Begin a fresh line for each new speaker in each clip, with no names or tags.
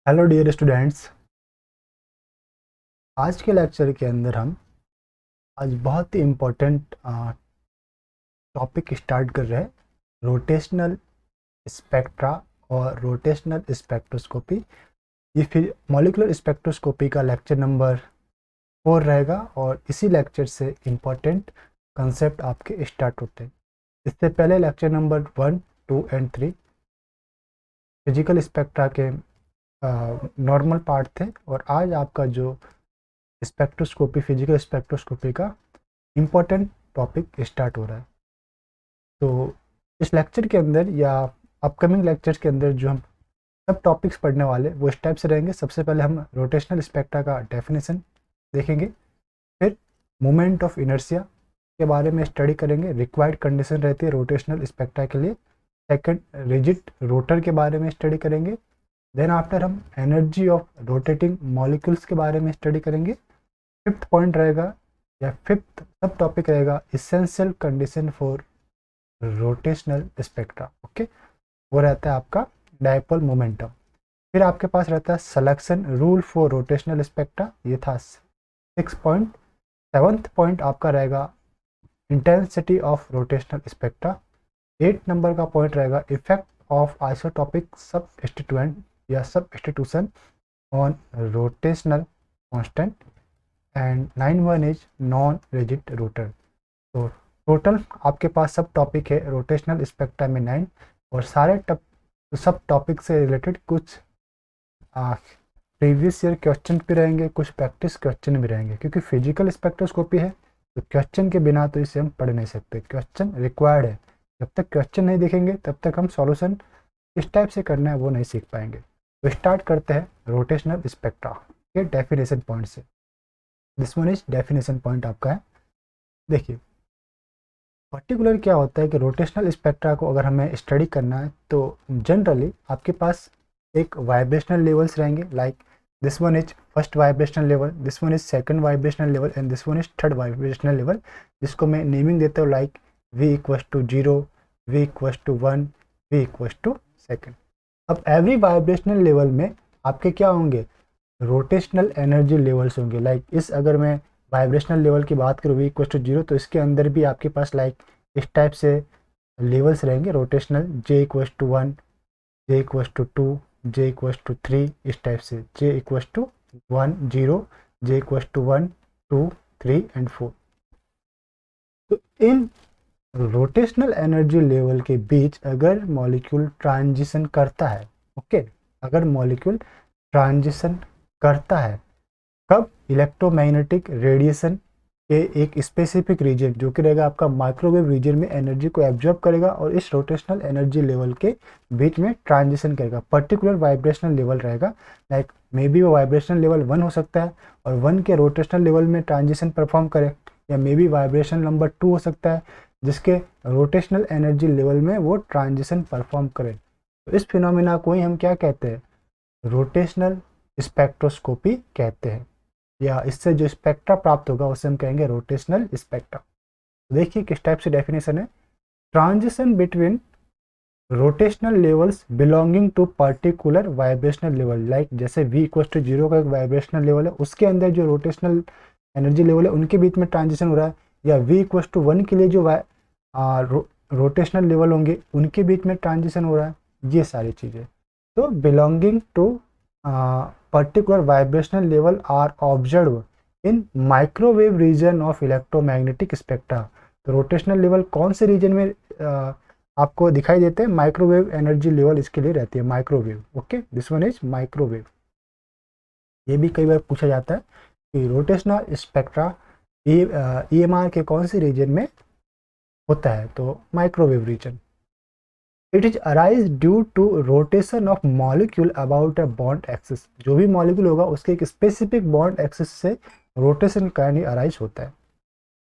Hello dear students. आज के lecture के अंदर हम आज बहुत ही इम्पोर्टेंट टॉपिक स्टार्ट कर रहे हैं, रोटेशनल स्पेक्ट्रा और रोटेशनल स्पेक्ट्रोस्कोपी। ये फिर मॉलिक्यूलर स्पेक्ट्रोस्कोपी का लेक्चर नंबर 4 रहेगा और इसी लेक्चर से इम्पोर्टेंट कंसेप्ट आपके स्टार्ट होते हैं। इससे पहले lecture number 1, 2 and 3 physical spectra के नॉर्मल पार्ट थे और आज आपका जो स्पेक्ट्रोस्कोपी, फिजिकल स्पेक्ट्रोस्कोपी का इम्पोर्टेंट टॉपिक स्टार्ट हो रहा है। तो इस लेक्चर के अंदर या अपकमिंग लेक्चर्स के अंदर जो हम सब टॉपिक्स पढ़ने वाले वो इस टाइप से रहेंगे। सबसे पहले हम रोटेशनल स्पेक्ट्रा का डेफिनेशन देखेंगे, फिर मोमेंट ऑफ इनर्शिया के बारे में स्टडी करेंगे, रिक्वायर्ड कंडीशन रहती है रोटेशनल स्पेक्ट्रा के लिए। सेकंड, रिजिड रोटर के बारे में स्टडी करेंगे। देन आफ्टर हम एनर्जी ऑफ रोटेटिंग मॉलिक्यूल्स के बारे में स्टडी करेंगे। फिफ्थ पॉइंट रहेगा या फिफ्थ सब टॉपिक रहेगा essential condition for rotational spectra. Okay, वो रहता है आपका डायपोल मोमेंटम। फिर आपके पास रहता है selection rule for rotational spectra, ये था 6 पॉइंट। सेवन्थ पॉइंट आपका रहेगा intensity of rotational spectra. 8 number का पॉइंट रहेगा इफेक्ट ऑफ आइसोटॉपिक सबस्टिट्यूएंट या substitution on rotational constant and 9 is non rigid rotor. तो टोटल आपके पास सब टॉपिक है रोटेशनल स्पेक्ट्रा में 9 और सारे सब टॉपिक से रिलेटेड कुछ प्रीवियस ईयर क्वेश्चन भी रहेंगे, कुछ प्रैक्टिस क्वेश्चन भी रहेंगे। क्योंकि फिजिकल स्पेक्ट्रोस्कोपी है तो क्वेश्चन के बिना तो इसे हम पढ़ नहीं सकते, क्वेश्चन रिक्वायर्ड है। जब तक क्वेश्चन नहीं देखेंगे तब तक हम सॉल्यूशन किस टाइप से करना है वो नहीं सीख पाएंगे। तो स्टार्ट करते हैं रोटेशनल स्पेक्ट्रा के डेफिनेशन पॉइंट से। This one is definition point आपका है। देखिए, पर्टिकुलर क्या होता है कि रोटेशनल स्पेक्ट्रा को अगर हमें स्टडी करना है तो जनरली आपके पास एक वाइब्रेशनल लेवल्स रहेंगे। Like this one is first vibrational level, this one is second vibrational level and this one is third vibrational level, जिसको मैं नेमिंग देता हूँ like V = 0, V = 1, V = second. अब एवरी वाइब्रेशनल लेवल में आपके क्या होंगे, रोटेशनल एनर्जी लेवल्स होंगे। लाइक इस अगर मैं वाइब्रेशनल लेवल की बात करूँ V = 0 तो इसके अंदर भी आपके पास लाइक इस टाइप से लेवल्स रहेंगे रोटेशनल, J = 1, J = 2, J = 3, इस टाइप से J = 1, 0, J = 1, 2, 3 एंड 4। तो इन रोटेशनल एनर्जी लेवल के बीच अगर मॉलिक्यूल ट्रांजिशन करता है, ओके, अगर मॉलिक्यूल ट्रांजिशन करता है कब, इलेक्ट्रोमैग्नेटिक रेडिएशन के एक स्पेसिफिक रीजन जो कि रहेगा आपका माइक्रोवेव रीजन में एनर्जी को एब्जॉर्ब करेगा और इस रोटेशनल एनर्जी लेवल के बीच में ट्रांजिशन करेगा। पर्टिकुलर वाइब्रेशनल लेवल रहेगा, लाइक मे बी वो वाइब्रेशनल लेवल 1 हो सकता है और 1 के रोटेशनल लेवल में ट्रांजिशन परफॉर्म करे, या मे बी वाइब्रेशन नंबर 2 हो सकता है जिसके रोटेशनल एनर्जी लेवल में वो ट्रांजिशन परफॉर्म करे। तो इस फिनोमिना को ही हम क्या कहते हैं, रोटेशनल स्पेक्ट्रोस्कोपी कहते हैं, या इससे जो स्पेक्ट्रा प्राप्त होगा उसे हम कहेंगे रोटेशनल स्पेक्ट्रा। देखिए किस टाइप से डेफिनेशन है, transition between rotational levels belonging to particular vibrational level. Like जैसे V = 0 का एक वाइब्रेशनल लेवल है, उसके अंदर जो रोटेशनल एनर्जी लेवल है उनके बीच में ट्रांजिशन हो रहा है, या V = 1 के लिए जो रोटेशनल लेवल होंगे उनके बीच में ट्रांजिशन हो रहा है, ये सारी चीज़ें। तो belonging to particular vibrational level are observe in microwave region of electromagnetic spectra. तो रोटेशनल लेवल कौन से रीजन में आपको दिखाई देते हैं, माइक्रोवेव एनर्जी लेवल इसके लिए रहती है, microwave. Okay, this one is microwave. ये भी कई बार पूछा जाता है कि रोटेशनल स्पेक्ट्रा EMR के कौन से रीजन में होता है, तो microwave region. It is arise due to rotation of molecule about a bond axis. जो भी मॉलिक्यूल होगा उसके एक स्पेसिफिक बॉन्ड एक्सिस से रोटेशन करनी अराइज होता है।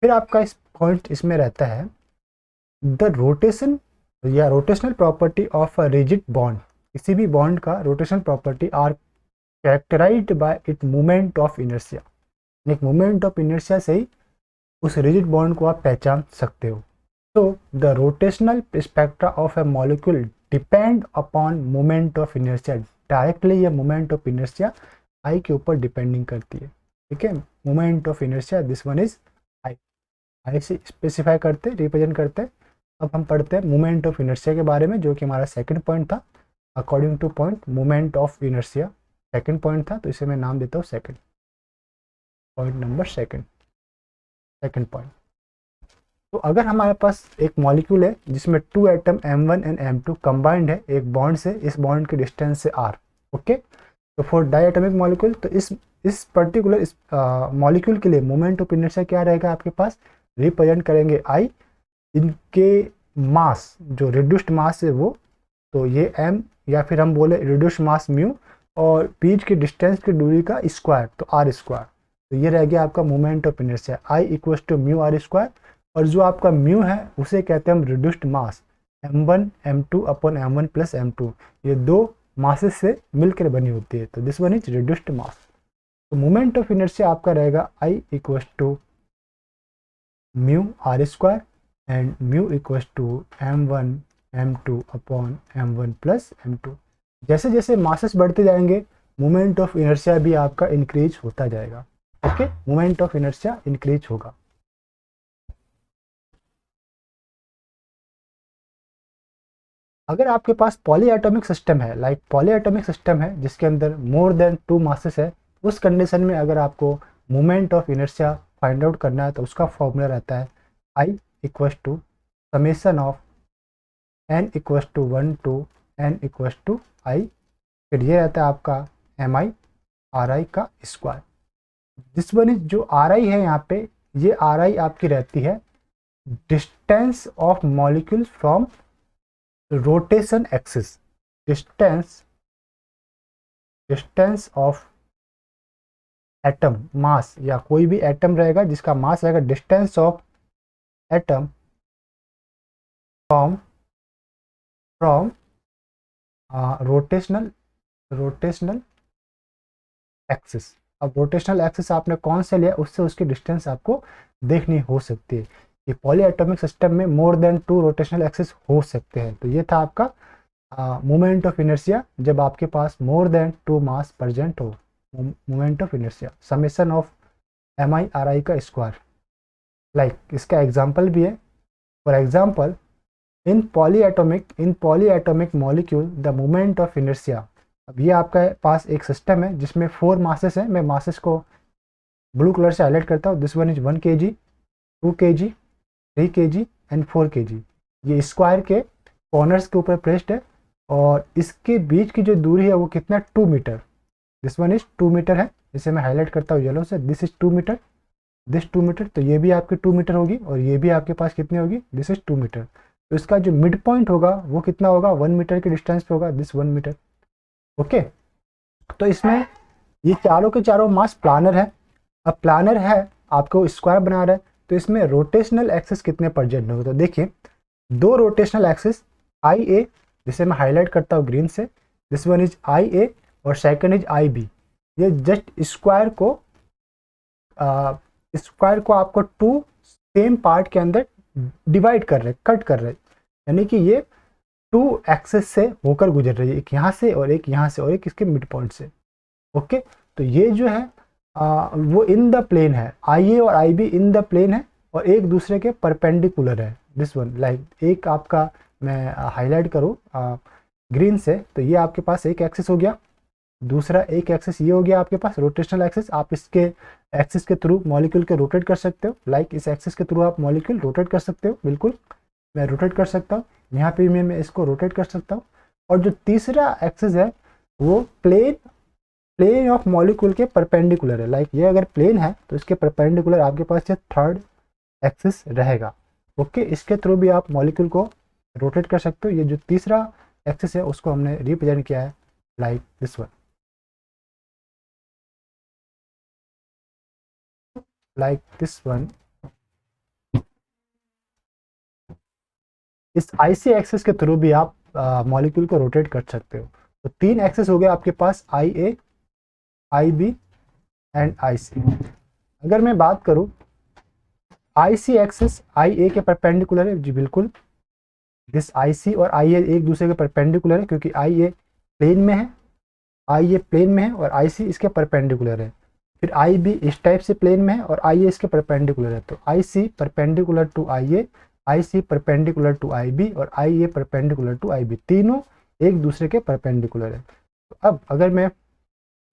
फिर आपका इस पॉइंट इसमें रहता है द रोटेशन या rotational property of a rigid bond. किसी भी बॉन्ड का rotational property are characterized by it moment of inertia. एक मोमेंट ऑफ इनर्शिया से ही उस रिजिड बॉन्ड को आप पहचान सकते हो। तो the rotational spectra of a molecule depend upon moment of inertia. Directly ये मोमेंट ऑफ इनर्शिया आई के ऊपर डिपेंडिंग करती है। ठीक है, moment of inertia this one is I. I से स्पेसिफाई करते रिप्रेजेंट करते। अब हम पढ़ते हैं मोमेंट ऑफ इनर्शिया के बारे में, जो कि हमारा सेकंड पॉइंट था। According two point moment of inertia second point था, तो इसे मैं नाम देता हूँ second point, number second point. तो अगर हमारे पास एक मॉलिक्यूल है जिसमें 2 atom M1 and M2 combined है एक बॉन्ड से, इस बॉन्ड की डिस्टेंस से r। ओके, तो फॉर डायटोमिक मॉलिक्यूल, तो इस पर्टिकुलर इस मॉलिक्यूल के लिए मोमेंट ऑफ इनर्शिया क्या रहेगा आपके पास, रिप्रेजेंट करेंगे I, इनके मास जो रिड्यूस्ड मास है वो, तो ये m, या फिर हम बोले रिड्यूस्ड मास म्यू, और बीच की डिस्टेंस की दूरी का स्क्वायर, तो r स्क्वायर। तो ये रह गया आपका moment of inertia, I equals to mu r square. और जो आपका म्यू है उसे कहते हैं हम रिड्यूस्ड मास, m1 m2 upon m1 plus m2, ये दो मासेस से मिलकर बनी होती है, तो this one is reduced mass. तो मोमेंट ऑफ इनर्शिया आपका रहेगा I equals to mu r square and mu equals to m1 m2 upon m1 plus m2। जैसे जैसे मासेस बढ़ते जाएंगे मोमेंट ऑफ इनर्शिया भी आपका इंक्रीज होता जाएगा। Okay, moment of inertia increase होगा। अगर आपके पास पॉलीएटॉमिक सिस्टम है, लाइक पॉलीएटॉमिक सिस्टम है जिसके अंदर मोर देन 2 मासेस है, उस कंडीशन में अगर आपको moment of inertia find out करना है तो उसका फॉर्मूला रहता है I equals to summation of n equals to 1 to n equals to I, फिर ये रहता है आपका mi ri का स्क्वायर। दिस वन इज जो ri है यहाँ पे, ये ri आपकी रहती है distance of molecule from rotation axis, distance of atom mass, या कोई भी एटम रहेगा जिसका मास रहेगा distance of atom from rotational axis. अब रोटेशनल एक्सिस आपने कौन से लिया, उससे उसकी डिस्टेंस आपको देखनी हो सकती है। ये पॉलीएटॉमिक सिस्टम में मोर देन 2 रोटेशनल एक्सिस हो सकते हैं। तो ये था आपका मोमेंट ऑफ इनर्शिया जब आपके पास मोर देन 2 मास प्रेजेंट हो। Moment of inertia summation of mi ri का स्क्वायर। लाइक इसका एग्जांपल भी है, for example in polyatomic molecule the moment of inertia. अब ये आपका पास एक सिस्टम है जिसमें 4 मासेस है, मैं मासेस को ब्लू कलर से हाईलाइट करता हूँ। This one is 1 kg, 2 kg, 3 kg and 4 kg। ये स्क्वायर के कॉर्नर्स के ऊपर प्लेस्ड है और इसके बीच की जो दूरी है वो कितना, 2 metre. This one is 2 metre है, इसे मैं हाईलाइट करता हूँ येलो से। This is 2 metre, this 2 metre, तो ये भी आपकी 2 मीटर होगी और ये भी आपके पास कितनी होगी, दिस इज 2 मीटर। तो इसका जो मिड पॉइंट होगा वो कितना होगा, 1 मीटर के डिस्टेंस पे होगा, दिस 1 मीटर। ओके, तो इसमें ये चारों के चारों मास प्लानर है। अब प्लानर है, आपको स्क्वायर बना रहा है, तो इसमें रोटेशनल एक्सिस कितने प्रेजेंट होंगे, तो देखिए 2 रोटेशनल एक्सिस आई ए, जिसे मैं हाईलाइट करता हूँ ग्रीन से, दिस वन इज आई ए और सेकंड इज आई बी। ये जस्ट स्क्वायर को आपको 2 सेम पार्ट के अंदर डिवाइड कर रहे, कट कर रहे, यानी कि ये 2 एक्सिस से होकर गुजर रही है, एक यहाँ से और एक यहाँ से और एक इसके मिड पॉइंट से। ओके, तो ये जो है वो इन द प्लेन है, आई ए और आई बी इन द प्लेन है और एक दूसरे के परपेंडिकुलर है। दिस वन लाइक एक आपका मैं हाईलाइट करूँ ग्रीन से, तो ये आपके पास एक एक्सिस हो गया, दूसरा एक एक्सिस ये हो गया आपके पास रोटेशनल एक्सिस। आप इसके एक्सिस के थ्रू मॉलिक्यूल के रोटेट कर सकते हो, लाइक इस एक्सिस के थ्रू आप मॉलिक्यूल रोटेट कर सकते हो, बिल्कुल मैं रोटेट कर सकता हूँ, यहाँ पे मैं इसको रोटेट कर सकता हूँ। और जो तीसरा एक्सिस है वो प्लेन ऑफ मॉलिक्यूल के परपेंडिकुलर है, लाइक ये अगर प्लेन है तो इसके परपेंडिकुलर आपके पास ये थर्ड एक्सिस रहेगा। ओके, इसके थ्रू भी आप मॉलिक्यूल को रोटेट कर सकते हो। ये जो तीसरा एक्सिस है उसको हमने रिप्रेजेंट किया है like this one, like this one. इस आईसी एक्सिस के थ्रू भी आप मॉलिक्यूल को रोटेट कर सकते हो। तो 3 एक्सिस हो गया आपके पास, आई ए, आई बी एंड आई सी। अगर मैं बात करूं आई सी एक्सिस आई ए के परपेंडिकुलर है, जी बिल्कुल, दिस आई सी और आई ए एक दूसरे के परपेंडिकुलर है क्योंकि आई ए प्लेन में है आई ए प्लेन में है और आई सी इसके परपेंडिकुलर है, फिर आई बी इस टाइप से प्लेन में है और आई ए इसके परपेंडिकुलर है, तो I C perpendicular to I C perpendicular to I B और I A perpendicular to I B, तीनों एक दूसरे के परपेंडिकुलर है। तो अब अगर मैं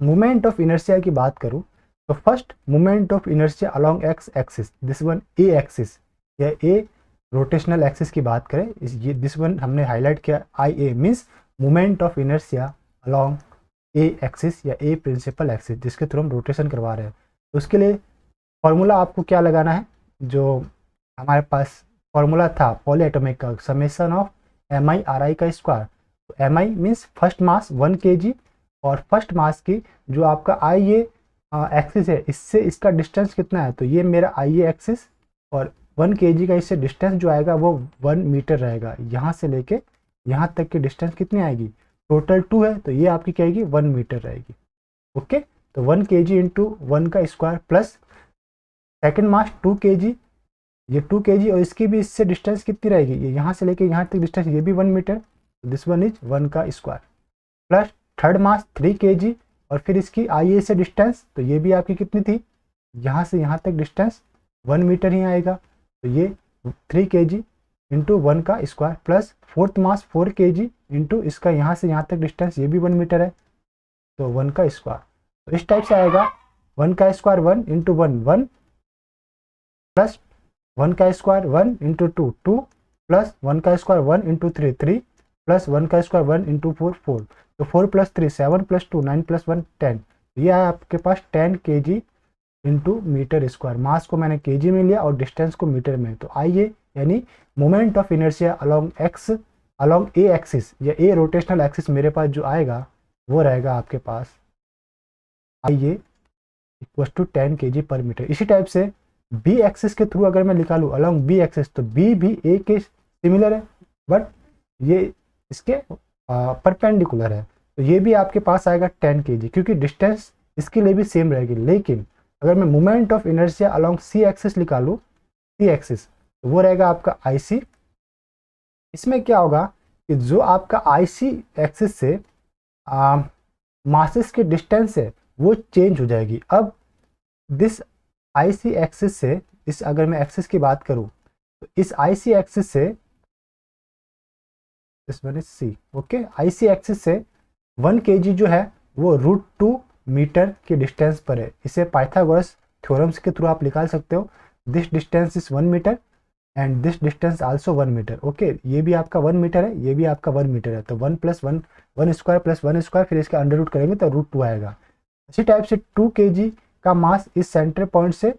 मोमेंट ऑफ इनर्शिया की बात करूं तो first moment of inertia along x axis, this one A axis या ए रोटेशनल एक्सिस की बात करें, ये दिस वन हमने हाईलाइट किया, I A means moment of inertia along a axis या ए प्रिंसिपल एक्सिस जिसके थ्रू हम रोटेशन करवा रहे हैं। तो उसके लिए फॉर्मूला आपको क्या लगाना है, जो हमारे पास फॉर्मूला था पॉली एटॉमिक का, summation of M I R I का स्क्वायर। तो M I means first mass 1 kg और फर्स्ट मास की जो आपका आई ए एक्सिस है इससे इसका डिस्टेंस कितना है, तो ये मेरा आई ए एक्सिस और 1 kg का इससे डिस्टेंस जो आएगा वो 1 मीटर रहेगा। यहाँ से लेके यहाँ तक की डिस्टेंस कितनी आएगी, टोटल 2 है, तो ये आपकी क्या आएगी 1 मीटर रहेगी। ओके, तो 1 kg इंटू 1 का square plus second mass 2 kg, ये 2 kg और इसकी भी इससे डिस्टेंस कितनी रहेगी, ये यहाँ से लेके यहाँ तक डिस्टेंस ये भी 1 मीटर, दिस वन इज 1 का स्क्वायर प्लस थर्ड मास 3 kg और फिर इसकी आई ए से डिस्टेंस, तो ये भी आपकी कितनी थी, यहाँ से यहाँ तक डिस्टेंस 1 मीटर ही आएगा, तो ये 3 kg इंटू 1 का स्क्वायर प्लस फोर्थ मास 4 kg इंटू इसका यहाँ से यहाँ तक डिस्टेंस ये भी 1 मीटर है, तो 1 का स्क्वायर। तो इस टाइप से आएगा 1 का स्क्वायर 1 इंटू 1 1 प्लस 1 का स्क्वायर 1 इंटू 2 2 प्लस 1 का स्क्वायर 1 इंटू 3 3 प्लस 1 का स्क्वायर 1 इंटू 4 4, तो 4 प्लस 3 7 प्लस 2 9 प्लस 1 10, ये है आपके पास 10 kg इंटू मीटर स्क्वायर। मास को मैंने kg में लिया और डिस्टेंस को मीटर में, तो आइए यानी moment of inertia along a axis या ए रोटेशनल एक्सिस मेरे पास जो आएगा वो रहेगा आपके पास आइए इक्वल टू 10 kg पर मीटर। इसी टाइप से बी एक्सिस के थ्रू अगर मैं निकालूं अलोंग बी एक्सिस, तो बी भी ए के सिमिलर है बट ये इसके परपेंडिकुलर है, तो ये भी आपके पास आएगा 10 kg क्योंकि डिस्टेंस इसके लिए भी सेम रहेगी। लेकिन अगर मैं moment of inertia along C axis निकालूं, सी एक्सिस, तो वो रहेगा आपका आई सी। इसमें क्या होगा कि जो आपका आई सी एक्सिस से मासेस के डिस्टेंस है वो चेंज हो जाएगी। अब दिस आई सी एक्सिस से इस अगर मैं एक्सिस की बात करूं तो इस आई सी एक्सिस से this one is C, okay, I C axis से 1 kg जो है वो √2 मीटर के डिस्टेंस पर है। इसे पाइथागोरस थ्योरम्स के थ्रू आप निकाल सकते हो। This distance is 1 metre and this distance also 1 metre, okay, ये भी आपका 1 मीटर है, ये भी आपका 1 मीटर है, तो 1 प्लस 1 1 स्क्वायर प्लस 1 स्क्वायर फिर इसका अंडर रूट करेंगे तो √2 आएगा। इसी टाइप से 2 kg का मास इस सेंटर पॉइंट से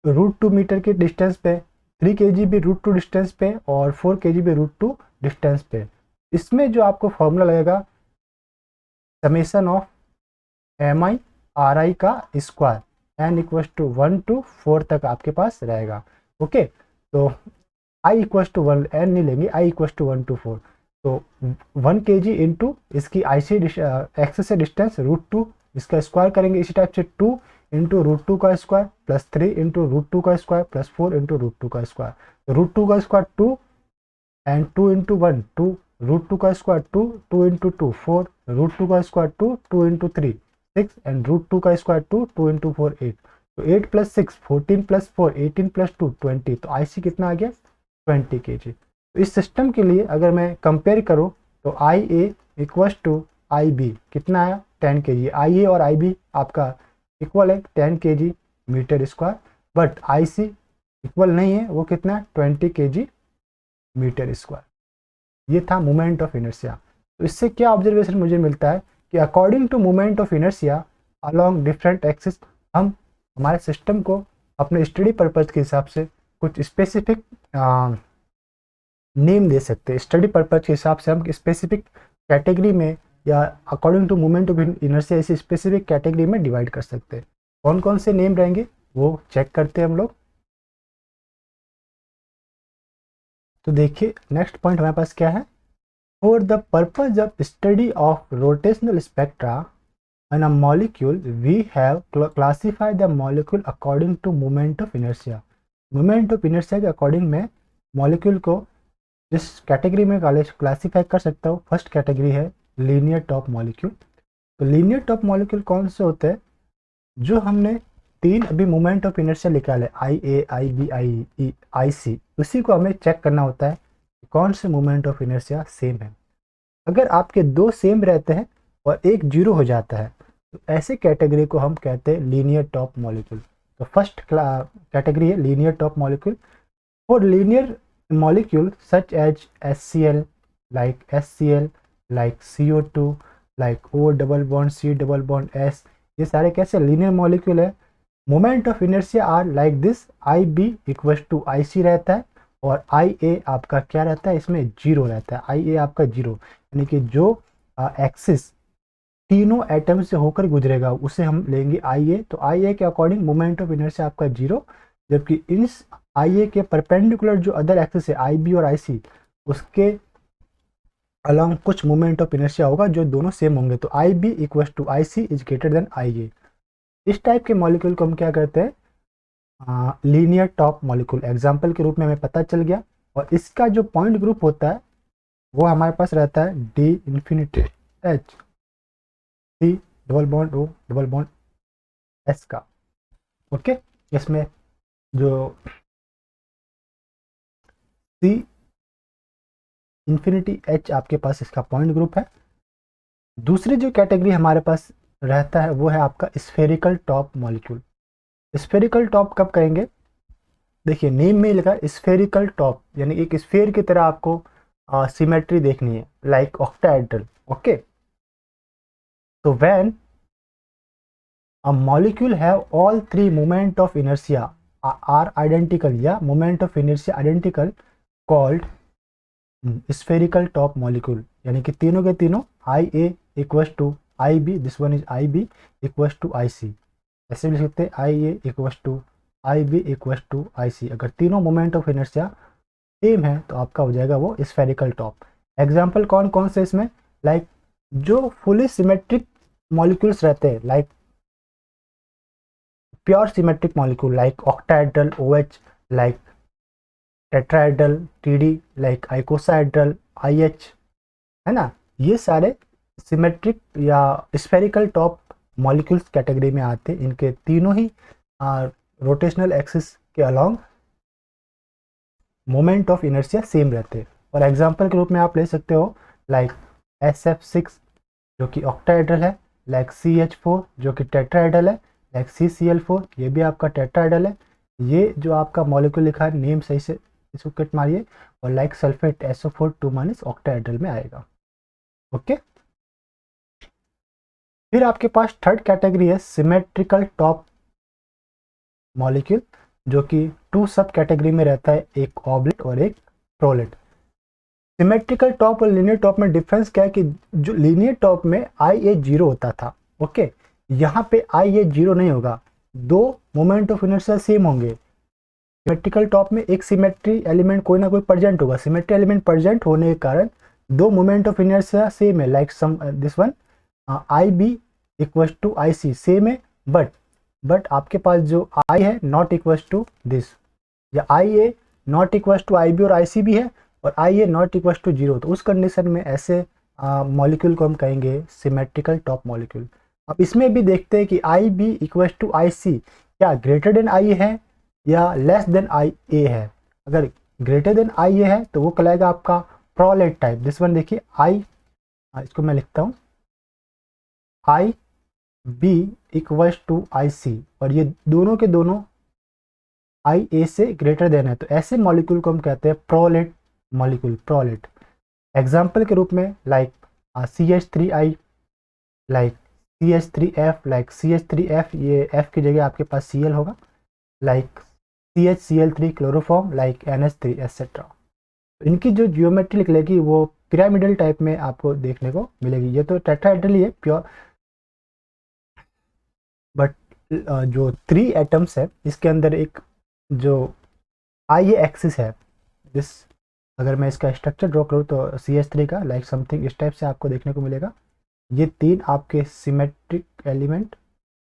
√2 मीटर के डिस्टेंस पे, 3 kg भी √2 डिस्टेंस पे और 4 kg भी √2 डिस्टेंस पे। इसमें जो आपको फॉर्मूला लगेगा summation of M I R I का square n equal to 1 to 4 तक आपके पास रहेगा। ओके, तो आई इक्वल टू 1 एन नहीं लेंगे, आई इक्वल टू 1 to 4, तो 1 kg इंटू इसकी आई सी एक्सिस से डिस्टेंस √2 इसका स्क्वायर करेंगे। इसी टाइप से 2 इंटू √2 का स्क्वायर प्लस 3 इंटू √2 का स्क्वायर प्लस 4 इंटू √2 का स्क्वायर, तो √2 का स्क्वायर 2 एंड 2 इंटू 1 2, √2 का स्क्वायर 2 2 इंटू 2 4, √2 का स्क्वायर 2 2 इंटू 3 6 एंड √2 का स्क्वायर 2 2 इंटू 4 8, तो 8 प्लस 6 14 प्लस 4 18 प्लस 2 20, तो आई सी कितना आ गया 20 kg। तो इस सिस्टम के लिए अगर मैं कंपेयर करूं तो आई A equal to I B कितना आया 10 kg। आई ए और आई बी आपका इक्वल है 10 kg metre square, but I C equal नहीं है, वो कितना है 20 kg मीटर स्क्वायर। ये था मोमेंट ऑफ इनर्शिया। तो इससे क्या ऑब्जर्वेशन मुझे मिलता है कि according to moment of inertia along different axis हम हमारे सिस्टम को अपने स्टडी पर्पज के हिसाब से कुछ स्पेसिफिक नेम दे सकते हैं। स्टडी पर्पज के हिसाब से हम स्पेसिफिक कैटेगरी में या according to moment of inertia इसी स्पेसिफिक कैटेगरी में डिवाइड कर सकते हैं। कौन कौन से नेम रहेंगे वो चेक करते हैं हम लोग। तो देखिए नेक्स्ट पॉइंट हमारे पास क्या है, for the purpose of study of rotational spectra and a molecule we have classified the molecule according to moment of inertia. Moment of inertia के अकॉर्डिंग में मॉलिक्यूल को जिस कैटेगरी में क्लासीफाई कर सकता हूँ, फर्स्ट कैटेगरी है लीनियर टॉप मॉलिक्यूल, तो लीनियर टॉप मॉलिक्यूल कौन से होते हैं? जो हमने तीन अभी मोमेंट ऑफ इनर्शिया निकाले, आई ए, आई बी, आई ई, आई सी, उसी को हमें चेक करना होता है कौन से मोमेंट ऑफ इनर्शिया सेम है। अगर आपके दो सेम रहते हैं और एक जीरो हो जाता है तो ऐसे कैटेगरी को हम कहते हैं लीनियर टॉप मॉलिक्यूल। तो फर्स्ट कैटेगरी है linear top molecule. For linear molecule such as HCl, like HCl, like CO2, like O double bond C double bond S, ये सारे कैसे लीनियर मॉलिक्यूल है। Moment of inertia are like this, I B equal to I C रहता है और I ए आपका क्या रहता है, इसमें जीरो रहता है, आई ए आपका जीरो, यानी कि जो एक्सिस तीनों एटम से होकर गुजरेगा उसे हम लेंगे आई ए। तो आई ए के अकॉर्डिंग मोमेंट ऑफ इनर्शिया आपका जीरो, जबकि इन आई ए के परपेंडिकुलर जो अदर एक्सिस है आई बी और आई सी, उसके अलॉन्ग कुछ मोमेंट ऑफ इनर्शिया होगा जो दोनों सेम होंगे। तो I B equal to I C is greater than I A. इस टाइप के मॉलिक्यूल को हम क्या कहते हैं, लीनियर टॉप मॉलिक्यूल। एग्जाम्पल के रूप में हमें पता चल गया। और इसका जो पॉइंट ग्रुप होता है वो हमारे पास रहता है D infinity H C double bond O double bond S का। ओके, इसमें जो सी इन्फिनिटी एच आपके पास इसका पॉइंट ग्रुप है। दूसरी जो कैटेगरी हमारे पास रहता है वो है आपका spherical top molecule. Spherical top कब कहेंगे, देखिए नेम में लिखा है स्फेरिकल टॉप, यानी एक स्फेयर की तरह आपको सिमेट्री देखनी है, लाइक ऑक्टाहेड्रल। ओके, तो when a molecule have all three moment of inertia are identical, या moment of inertia identical, called spherical top molecule. यानी कि तीनों के तीनों I A equal to I B, this one is I B equal to I C, ऐसे भी लिख सकते हैं I A equal to I B equal to I C. अगर तीनों मोमेंट ऑफ इनर्शिया सेम है तो आपका हो जाएगा वो स्फेरिकल टॉप। एग्जाम्पल कौन कौन से इसमें, लाइक जो फुली सिमेट्रिक मॉलिक्यूल्स रहते हैं, like pure symmetric molecule like octahedral OH, like tetrahedral TD, like आइकोसाहेड्रल IH, है ना, ये सारे सिमेट्रिक या स्फेरिकल टॉप मॉलिक्यूल्स कैटेगरी में आते हैं। इनके तीनों ही रोटेशनल एक्सिस के along moment of inertia same रहते हैं। और एग्जांपल के रूप में आप ले सकते हो लाइक SF6 जो कि ऑक्टाहेड्रल है, लाइक CH4 जो कि टेट्राहेड्रल है, लाइक CCl4 ये भी आपका टेट्राहेड्रल है। ये जो आपका मॉलिक्यूल लिखा है नेम सही से इसको कट मारिए, और लाइक सल्फेट SO4 2- ऑक्टाहेड्रल में आएगा। ओके, फिर आपके पास थर्ड कैटेगरी है सिमेट्रिकल टॉप मॉलिक्यूल, जो कि टू सब कैटेगरी में रहता है, एक ऑब्लेट और एक प्रोलेट। सिमेट्रिकल टॉप और लीनियर टॉप में डिफरेंस क्या है कि जो लीनियर टॉप में आई ए जीरो होता था, ओके, यहाँ पे आई ए जीरो नहीं होगा, दो मोमेंट ऑफ इनर्शिया सेम होंगे। सिमेट्रिकल टॉप में एक सिमेट्री एलिमेंट कोई ना कोई प्रेजेंट होगा, सिमेट्री एलिमेंट प्रेजेंट होने के कारण दो मोमेंट ऑफ इनर्शिया सेम है, like some this one I B equal to I C same है, बट आपके पास जो आई है नॉट इक्वल टू दिस, या I A not equal to I B और आई सी भी है, और I A not equal to zero, तो उस कंडीशन में ऐसे मॉलिक्यूल को हम कहेंगे सिमेट्रिकल टॉप मॉलिक्यूल। अब इसमें भी देखते हैं कि आई बी इक्वल टू आई सी क्या ग्रेटर देन आई है या लेस देन आई ए है। अगर ग्रेटर देन आई ए है तो वो कहलाएगा आपका प्रोलेट टाइप। दिस वन देखिए आई, इसको मैं लिखता हूँ आई B equal to I C, और ये दोनों के दोनों आई ए से ग्रेटर देन है, तो ऐसे मॉलिक्यूल को हम कहते हैं प्रोलेट मॉलिक्यूल, प्रोलेट। एग्जाम्पल के रूप में like CH3I, like CH3F, like CH3F, ये F की जगह आपके पास Cl होगा, like CHCl3 chloroform, like NH3 etcetera. इनकी जो जियोमेट्री निकलेगी वो पिरामिडल टाइप में आपको देखने को मिलेगी। ये तो टेट्राहेड्रल ही है प्योर, बट जो 3 एटम्स है इसके अंदर एक जो आई एक्सिस है, दिस, अगर मैं इसका स्ट्रक्चर ड्रॉ करूँ तो CH3 का लाइक समथिंग इस टाइप से आपको देखने को मिलेगा। ये 3 आपके सिमेट्रिक एलिमेंट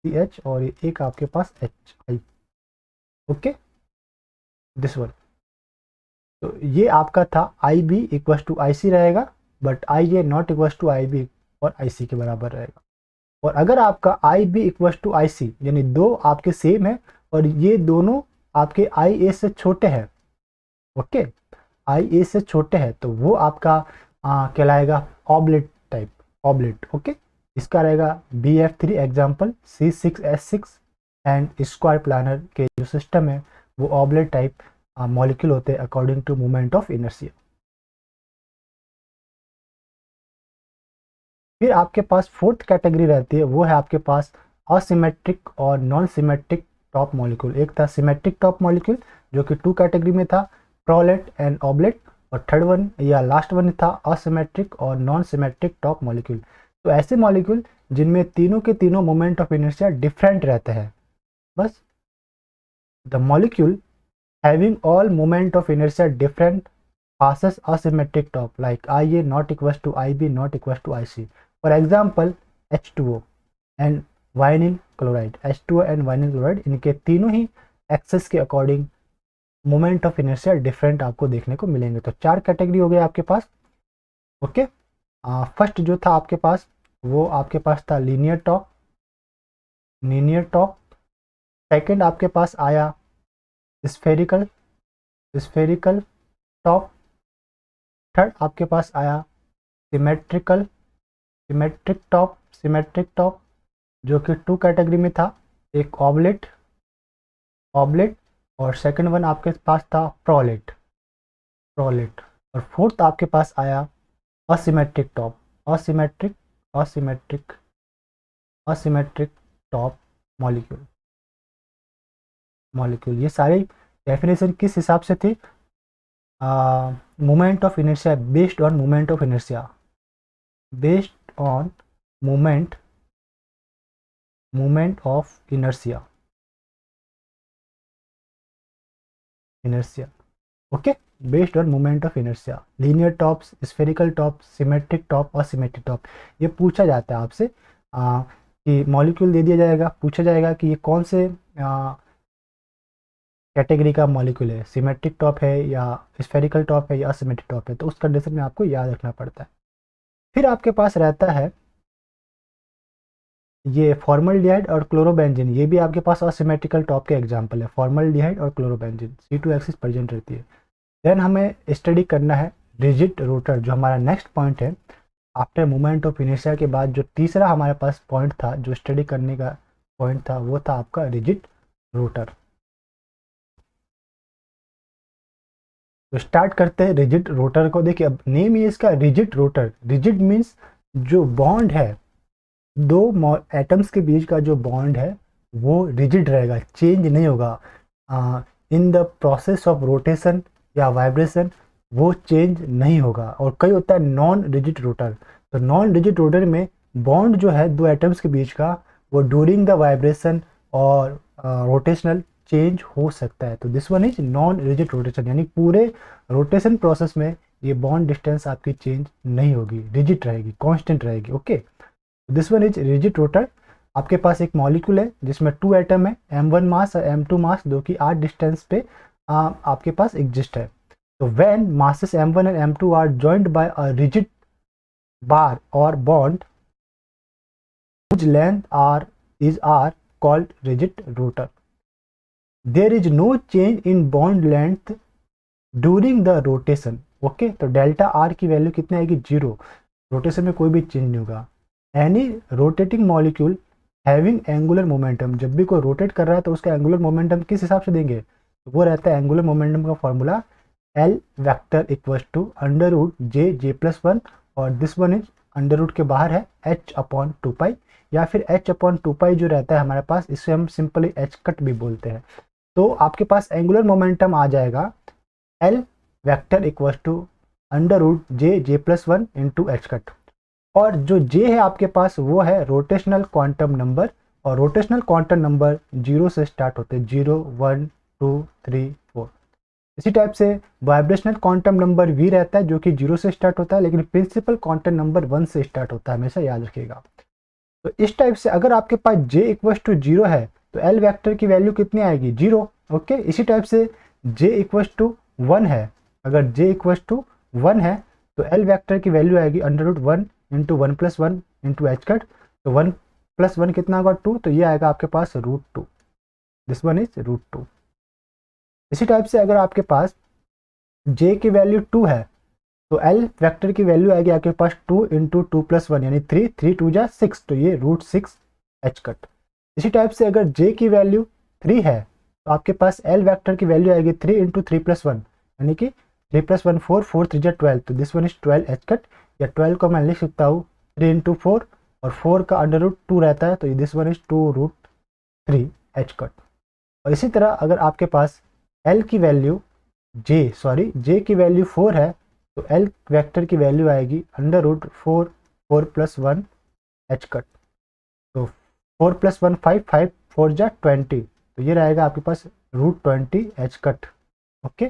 CH, और ये एक आपके पास HI, ओके, दिस वन। तो ये आपका था I B equal to I C रहेगा, but I A not equal to I B और आई सी के बराबर रहेगा। और अगर आपका I B equal to I C, यानी दो आपके सेम है और ये दोनों आपके आई ए से छोटे हैं, ओके, आई ए से छोटे हैं, तो वो आपका कहलाएगा ऑब्लेट टाइप, ऑब्लेट, ओके। इसका रहेगा B F three example C6H6 and square planar के जो सिस्टम है वो ऑब्लेट टाइप मॉलिक्यूल होते हैं according to moment of inertia. फिर आपके पास फोर्थ कैटेगरी रहती है, वो है आपके पास असिमेट्रिक और नॉन सिमेट्रिक टॉप मॉलिक्यूल। एक था सिमेट्रिक टॉप मॉलिक्यूल जो कि 2 कैटेगरी में था, प्रोलेट एंड ऑब्लेट, और थर्ड वन या लास्ट वन था असिमेट्रिक और नॉन सिमेट्रिक टॉप मॉलिक्यूल। तो ऐसे मॉलिक्यूल जिनमें तीनों के तीनों मोमेंट ऑफ इनर्शिया डिफरेंट रहते हैं, बस। The molecule having all moment of inertia different passes asymmetric top like Ia not equals to Ib not equals to Ic. For example, H2O and vinyl chloride, H2O and vinyl chloride, इनके तीनों ही access के according moment of inertia different आपको देखने को मिलेंगे। तो 4 category हो गए आपके पास, ओके। फर्स्ट जो था आपके पास वो आपके पास था linear top, linear top. Second आपके पास आया स्फेरिकल, स्फेरिकल टॉप। थर्ड आपके पास आया symmetrical, symmetric top, symmetric top जो कि 2 कैटेगरी में था, एक ऑब्लेट, ऑब्लेट, और सेकंड वन आपके पास था प्रोलेट, प्रोलेट। और फोर्थ आपके पास आया asymmetric top, asymmetric, asymmetric, asymmetric top molecule, molecule. ये सारी डेफिनेशन किस हिसाब से थी? Moment of inertia, based on moment of inertia, based on moment, moment of inertia, inertia, okay, based on moment of inertia. Linear tops, spherical top, symmetric top और symmetric top. ये पूछा जाता है आपसे कि मॉलिक्यूल दे दिया जाएगा, पूछा जाएगा कि ये कौन से कैटेगरी का मॉलिक्यूल है, सिमेट्रिक टॉप है या स्फेरिकल टॉप है या असिमेट्रिक टॉप है, तो उस कंडीशन में आपको याद रखना पड़ता है। फिर आपके पास रहता है ये फॉर्मल्डिहाइड और क्लोरोबेंजीन, ये भी आपके पास असिमेट्रिकल टॉप के एग्जांपल है, फॉर्मल्डिहाइड और क्लोरोबेंजीन, C2 एक्सिस प्रेजेंट रहती है। देन हमें स्टडी करना है रिजिड रोटर, जो हमारा नेक्स्ट पॉइंट है आफ्टर मोमेंट ऑफ इनर्शिया के बाद। जो तीसरा हमारे पास पॉइंट था, जो स्टडी करने का पॉइंट था, वो था आपका रिजिड रोटर। तो स्टार्ट करते हैं रिजिड रोटर को। देखिए अब नेम ही इसका रिजिड रोटर, रिजिड मीन्स जो बॉन्ड है, दो एटम्स के बीच का जो बॉन्ड है वो रिजिड रहेगा, चेंज नहीं होगा in the process of rotation या वाइब्रेशन, वो चेंज नहीं होगा। और कई होता है नॉन रिजिड रोटर, तो नॉन रिजिड रोटर में बॉन्ड जो है दो एटम्स के बीच का, वो ड्यूरिंग द वाइब्रेशन और रोटेशनल चेंज हो सकता है। तो this one is non rigid rotation, यानी पूरे रोटेशन प्रोसेस में ये बॉन्ड डिस्टेंस आपकी चेंज नहीं होगी, रिजिड रहेगी, कांस्टेंट रहेगी, okay. This one is rigid rotor. आपके पास एक मॉलिक्यूल है जिसमें 2 एटम है, M1 मास और M2 मास, जो कि r डिस्टेंस पे आपके पास एग्जिस्ट है। तो when masses M1 and M2 are joined by a rigid bar और bond whose length is r called rigid rotor. There is no change in bond length during the rotation, okay. तो delta R की value कितनी आएगी? 0, rotation में कोई भी change नहीं होगा। Any rotating molecule having angular momentum, जब भी कोई रोटेट कर रहा है तो उसका एंगुलर मोमेंटम किस हिसाब से देंगे? तो वो रहता है एंगुलर मोमेंटम का formula L vector equal to under root J plus 1, और this one is under root के बाहर है h/2π, या फिर h/2π जो रहता है हमारे पास, इसे हम सिंपली h कट भी बोलते हैं। तो आपके पास एंगुलर मोमेंटम आ जाएगा L vector equal to under root J plus 1 into H cut, और जो जे है आपके पास वो है रोटेशनल क्वांटम नंबर, और रोटेशनल क्वांटम नंबर 0 से स्टार्ट होते हैं, 0 1 2 3 4। इसी टाइप से वाइब्रेशनल क्वांटम नंबर v रहता है जो कि 0 से स्टार्ट होता है, लेकिन प्रिंसिपल क्वांटम नंबर 1 से स्टार्ट होता है, हमेशा याद रखिएगा। तो इस टाइप से अगर आपके पास j इक्वल टू 0 है तो एल वेक्टर की वैल्यू कितनी आएगी? 0, ओके। इसी टाइप से j इक्वल टू 1 है, अगर j इक्वल टू 1 है तो एल वेक्टर की वैल्यू आएगी under root 1 into 1 plus 1 into H cut, तो 1 प्लस 1 कितना होगा 2, तो ये आएगा आपके पास √2, दिस वन इज √2। इसी टाइप से अगर आपके पास j की वैल्यू 2 है तो l वेक्टर की वैल्यू आएगी आपके पास 2 इंटू 2+1 यानी 3, 3 2 जा 6, तो ये √6 h कट। इसी टाइप से अगर j की वैल्यू 3 है तो आपके पास l वेक्टर की वैल्यू आएगी 3 इंटू 3+1 यानी कि 3+1 4, 4 3 जा 12, तो this one is 12 h cut, या 12 को मैं लिख सकता हूँ 3 इंटू 4 और 4 का √2 रहता है, तो this one is 2√3 h cut. और इसी तरह अगर आपके पास l की वैल्यू j की वैल्यू 4 है तो l वेक्टर की वैल्यू आएगी √4, 4+1 h कट, तो 4+1 5, 5 4 जा 20, तो ये रहेगा आपके पास √20 h कट। ओके,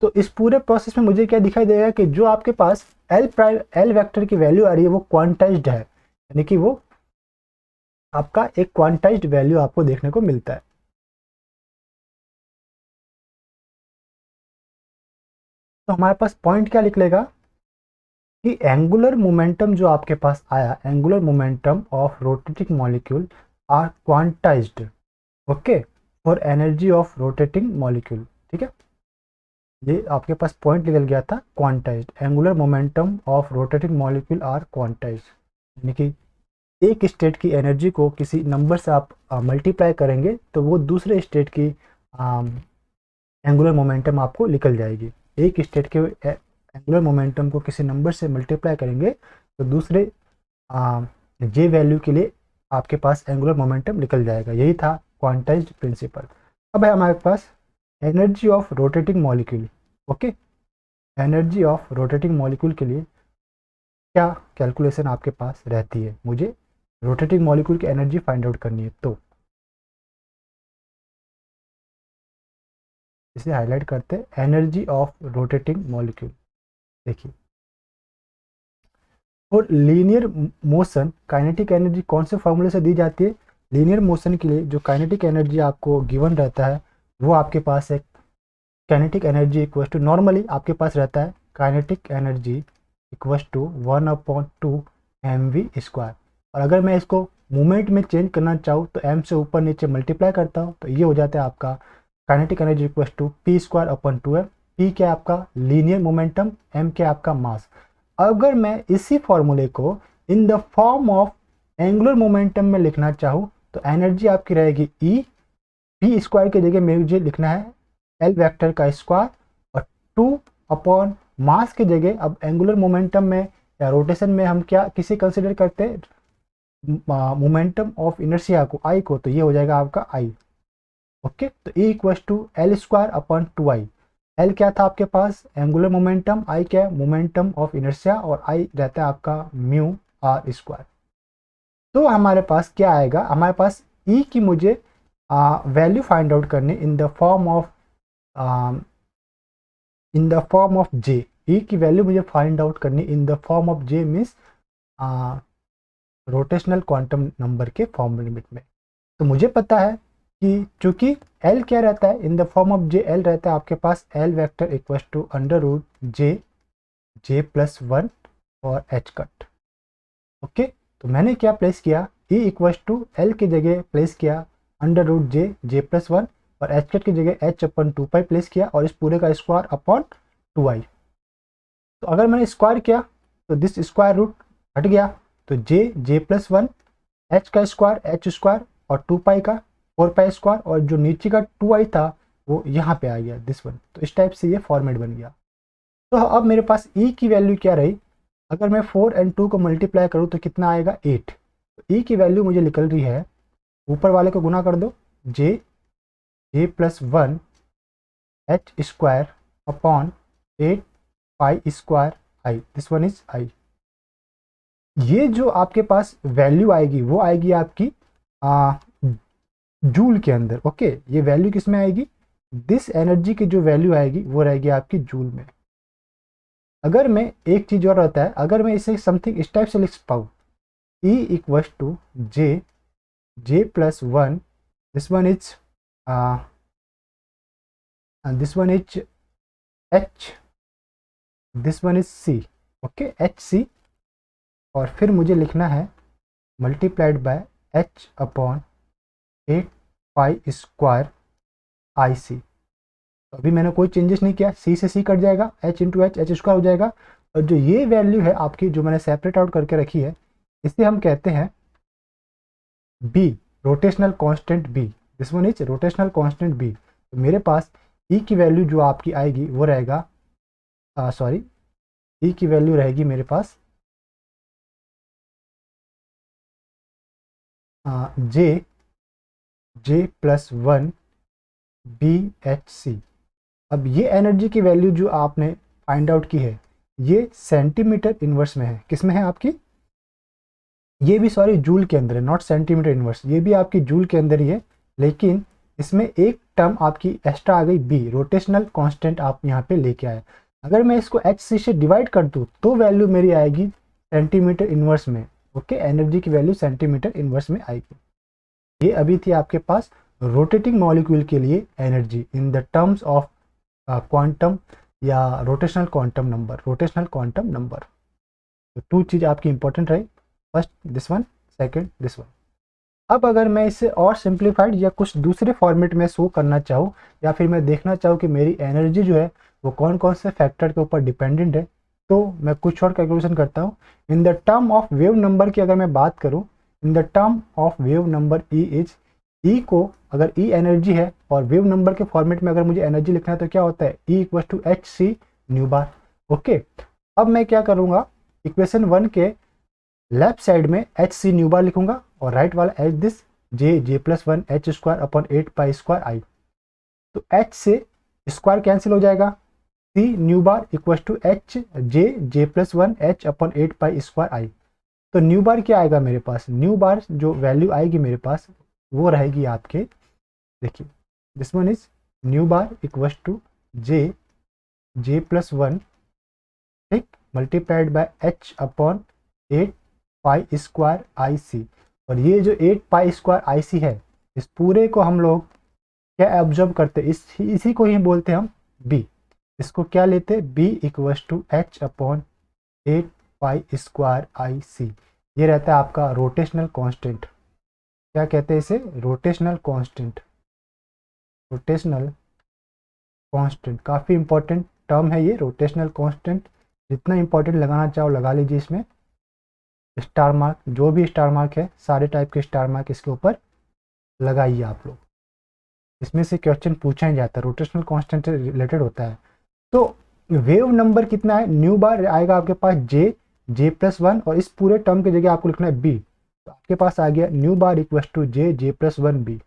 तो इस पूरे प्रोसेस में मुझे क्या दिखाई देगा कि जो आपके पास l वेक्टर की वैल्यू आ रही है वो क्वांटाइज्ड है, यानी कि वो आपका एक क्वांटाइज्ड वैल्यू आपको देखने को मिलता है। तो हमारे पास पॉइंट क्या निकलेगा कि एंगुलर मोमेंटम जो आपके पास आया, angular momentum of rotating molecule are quantized, okay, for energy of rotating molecule. ठीक है, ये आपके पास पॉइंट निकल गया था quantized, angular momentum of rotating molecule are quantized, यानी कि एक स्टेट की एनर्जी को किसी नंबर से आप मल्टीप्लाई करेंगे तो वो दूसरे स्टेट की एंगुलर मोमेंटम आपको निकल जाएगी। एक स्टेट के एंगुलर मोमेंटम को किसी नंबर से मल्टीप्लाई करेंगे तो दूसरे जे वैल्यू के लिए आपके पास एंगुलर मोमेंटम निकल जाएगा। यही था क्वांटाइज्ड प्रिंसिपल। अब है हमारे पास energy of rotating molecule. Okay, energy of rotating molecule के लिए क्या कैलकुलेशन आपके पास रहती है, मुझे रोटेटिंग मॉलिक्यूल की एनर्जी फाइंड आउट करनी है। तो इसे हाईलाइट करते हैं, एनर्जी ऑफ रोटेटिंग मॉलिक्यूल। देखिए, और लीनियर मोशन काइनेटिक एनर्जी कौन से फॉर्मूले से दी जाती है? लीनियर मोशन के लिए जो काइनेटिक एनर्जी आपको गिवन रहता है वो आपके पास एक kinetic energy equal to, normally आपके पास रहता है kinetic energy equal to 1/2 mv²। और अगर मैं इसको मूवमेंट में चेंज करना चाहूँ तो m से ऊपर नीचे मल्टीप्लाई करता हूँ तो ये हो जाता है आपका kinetic energy equal to p²/2m। p क्या है आपका लीनियर मोमेंटम, m क्या है आपका मास। अगर मैं इसी फॉर्मूले को इन the form of angular momentum में लिखना चाहूँ तो एनर्जी आपकी रहेगी E, p² की जगह मुझे लिखना है L वेक्टर का स्क्वायर और 2 मास की जगह अब एंगुलर मोमेंटम में या रोटेशन में हम क्या किसे कंसिडर करते हैं, मोमेंटम ऑफ इनर्शिया को, I को, तो ये हो जाएगा आपका I। ओके, तो E = L²/2I। L क्या था आपके पास एंगुलर मोमेंटम, I क्या है मोमेंटम ऑफ इनर्शिया और I रहता है आपका μr²। तो हमारे पास क्या आएगा, हमारे पास E की मुझे वैल्यू फाइंड आउट करनी इन the form of J। E की वैल्यू मुझे फाइंड आउट करनी इन the form of J means rotational quantum number के फॉर्मूले में। तो मुझे पता है कि चूंकि L क्या रहता है in the form of J, L रहता है आपके पास L vector equal to √J+1 और h कट। ओके, तो मैंने क्या प्लेस किया, E = L की जगह प्लेस किया √J+1 और h कट की जगह h/2π प्लेस किया और इस पूरे का स्क्वायर अपॉन 2i। तो अगर मैंने स्क्वायर किया तो दिस स्क्वायर रूट हट गया, तो J+1 h का स्क्वायर h² और 2π का 4π² और जो नीचे का 2i था वो यहाँ पे आ गया दिस वन। तो इस टाइप से ये फॉर्मेट बन गया। तो अब मेरे पास E की वैल्यू क्या रही, अगर मैं 4 और 2 को मल्टीप्लाई करूँ तो कितना आएगा 8। तो E की वैल्यू मुझे निकल रही है, ऊपर वाले को गुना कर दो, J+1 h² upon 8π² I, this one is I। ये जो आपके पास वैल्यू आएगी वो आएगी आपकी जूल के अंदर। ओके, ये वैल्यू किस में आएगी, दिस एनर्जी की जो वैल्यू आएगी वो रहेगी आपकी जूल में। अगर मैं एक चीज और रहता है, अगर मैं इसे समथिंग इस टाइप से लिख पाऊँ, E = J+1, this one is H, this one is C। Okay, HC, और फिर मुझे लिखना है multiplied by h upon 8 pi square I C. तो अभी मैंने कोई चेंजेस नहीं किया, सी से सी कट जाएगा, h इंटू एच स्क्वायर हो जाएगा। और जो ये वैल्यू है आपकी, जो मैंने सेपरेट आउट करके रखी है, इसे हम कहते हैं B, rotational constant B. This one is rotational constant B. तो मेरे पास ई की वैल्यू जो आपकी आएगी वो रहेगा, सॉरी, ई की वैल्यू रहेगी मेरे पास J plus one B H C. अब ये एनर्जी की वैल्यू जो आपने फाइंड आउट की है, ये सेंटीमीटर इनवर्स में है। किस में है आपकी? ये भी सॉरी जूल के अंदर है, नॉट सेंटीमीटर इनवर्स, ये भी आपकी जूल के अंदर ही है। लेकिन इसमें एक टर्म आपकी एक्स्ट्रा आ गई, बी, रोटेशनल कांस्टेंट आप यहाँ पे लेके आए। अगर मैं इसको एच सी से डिवाइड कर दूँ तो वैल्यू मेरी आएगी सेंटीमीटर इनवर्स में। ओके, एनर्जी की वैल्यू सेंटीमीटर इनवर्स में आएगी। ये अभी थी आपके पास रोटेटिंग मॉलिक्यूल के लिए energy in the terms of quantum या rotational quantum number, rotational quantum number. तो टू चीज़ आपकी इंपॉर्टेंट रही, first this one, second this one. अब अगर मैं इसे और सिंप्लीफाइड या कुछ दूसरे फॉर्मेट में शो करना चाहूँ, या फिर मैं देखना चाहूँ कि मेरी एनर्जी जो है वो कौन कौन से फैक्टर के ऊपर डिपेंडेंट है, तो मैं कुछ और कैलकुलेशन करता हूँ। In the term of wave number की अगर मैं बात करूँ, in the term of wave number E is, E को अगर ई एनर्जी है और वेव नंबर के फॉर्मेट में अगर मुझे एनर्जी लिखना है तो क्या होता है, E equal to H C nu bar. Okay, अब मैं क्या करूँगा, इक्वेशन 1 के लेफ्ट साइड में एच सी न्यू बार लिखूंगा और राइट वाला H this J plus one H square upon 8 pi square I. तो एच से स्क्वायर कैंसिल हो जाएगा, C nu bar equal to H J plus one H upon 8 pi square I. तो nu बार क्या आएगा मेरे पास, न्यू बार जो वैल्यू आएगी मेरे पास वो रहेगी आपके, देखिए this one is nu bar equal to J plus one, ठीक, multiplied by H upon 8 pi square I C. और ये जो 8 पाई स्क्वायर आई सी है, इस पूरे को हम लोग क्या ऑब्जर्व करते हैं, इसी को ही बोलते हैं हम बी। इसको क्या लेते हैं, B equals to H upon 8 pi square I C. ये रहता है आपका रोटेशनल कांस्टेंट। क्या कहते हैं इसे, रोटेशनल कांस्टेंट। रोटेशनल कांस्टेंट काफ़ी इंपॉर्टेंट टर्म है ये, रोटेशनल कांस्टेंट। जितना इंपॉर्टेंट लगाना चाहो लगा लीजिए इसमें। स्टार मार्क, जो भी स्टार मार्क है, सारे टाइप के स्टार मार्क इसके ऊपर लगाइए आप लोग। इसमें से क्वेश्चन पूछा ही जाता है, रोटेशनल कांस्टेंट से रिलेटेड होता है। तो वेव नंबर कितना है, न्यू बार आएगा आपके पास जे प्लस वन, और इस पूरे टर्म की जगह आपको लिखना है बी। तो आपके पास आ गया nu bar equal to J plus one B.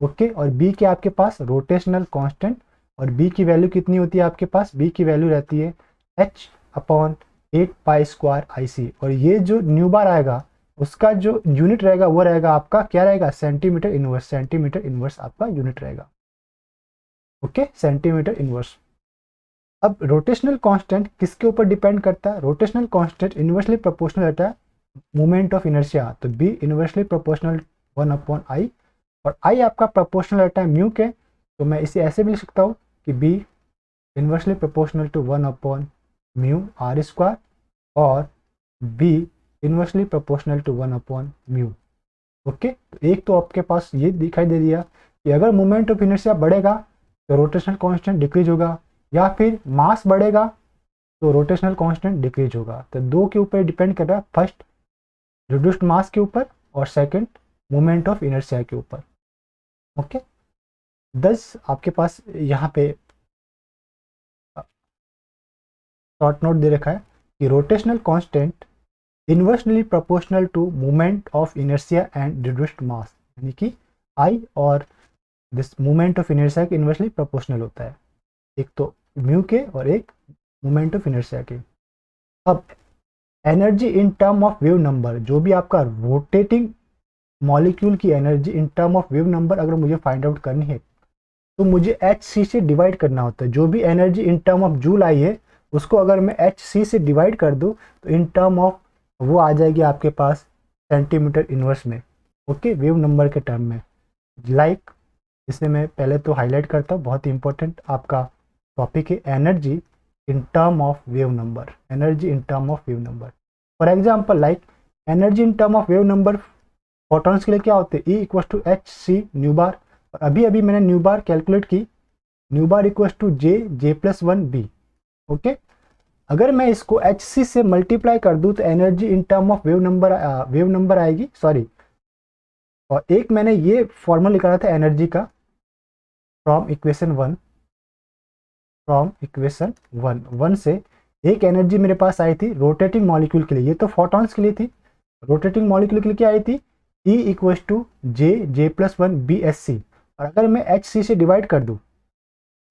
Okay, और बी के आपके पास रोटेशनल कांस्टेंट, और बी की वैल्यू कितनी होती है आपके पास, बी की वैल्यू रहती है H upon 8 pi square I C. और ये जो न्यू बार आएगा उसका जो यूनिट रहेगा वो रहेगा आपका, क्या रहेगा, सेंटीमीटर इनवर्स। सेंटीमीटर इनवर्स आपका यूनिट रहेगा। Okay, centimetre inverse. अब रोटेशनल कांस्टेंट किसके ऊपर डिपेंड करता है, रोटेशनल कांस्टेंट इनवर्सली प्रोपोर्शनल रहता है मोमेंट ऑफ इनर्शिया। तो B inversely proportional 1 upon I, और आई आपका प्रोपोर्शनल रहता है म्यू के। तो मैं इसे ऐसे भी लिख सकता हूँ कि B inversely proportional to 1 upon mu R square, और B inversely proportional to 1 upon mu. Okay, तो एक तो आपके पास ये दिखाई दे दिया कि अगर मोमेंट ऑफ इनर्शिया बढ़ेगा तो रोटेशनल कांस्टेंट डिक्रीज होगा, या फिर मास बढ़ेगा तो रोटेशनल कांस्टेंट डिक्रीज होगा। तो दो के ऊपर डिपेंड कर रहा है, फर्स्ट रिड्यूस्ड मास के ऊपर और सेकंड मोमेंट ऑफ इनर्शिया के ऊपर। ओके, 10 आपके पास यहाँ पे शॉर्ट नोट दे रखा है कि rotational constant inversely proportional to moment of inertia and reduced mass, यानी कि आई और दिस मोमेंट ऑफ इनर्शिया के इन्वर्सली प्रोपोर्शनल होता है, एक तो म्यू के और एक मोमेंट ऑफ इनर्शिया के। अब energy in term of wave number, जो भी आपका रोटेटिंग मॉलिक्यूल की energy in term of wave number अगर मुझे फाइंड आउट करनी है तो मुझे एच सी से डिवाइड करना होता है। जो भी energy in term of joule आई है उसको अगर मैं एच सी से डिवाइड कर दूँ तो इन टर्म ऑफ वो आ जाएगी आपके पास सेंटीमीटर इनवर्स में। ओके, वेव नंबर के टर्म में। लाइक इसे मैं पहले तो हाईलाइट करता हूँ, बहुत इंपॉर्टेंट आपका टॉपिक है, energy in term of wave number. Energy in term of wave number, for example like energy in term of wave number photons के लिए क्या होते हैं, E equal to H C nu bar, और अभी अभी मैंने न्यू बार कैलकुलेट की, nu bar equal to J plus one B. Okay, अगर मैं इसको एच सी से मल्टीप्लाई कर दूं तो energy in term of wave number आएगी, सॉरी, और एक मैंने ये फॉर्मूला निकाला था एनर्जी का फ्रॉम इक्वेशन वन से एक एनर्जी मेरे पास आई थी रोटेटिंग मॉलिक्यूल के लिए, ये तो फोटॉन्स के लिए थी, रोटेटिंग मॉलिक्यूल के लिए क्या आई थी, E equal to J plus one B S C, और अगर मैं एच सी से डिवाइड कर दूँ,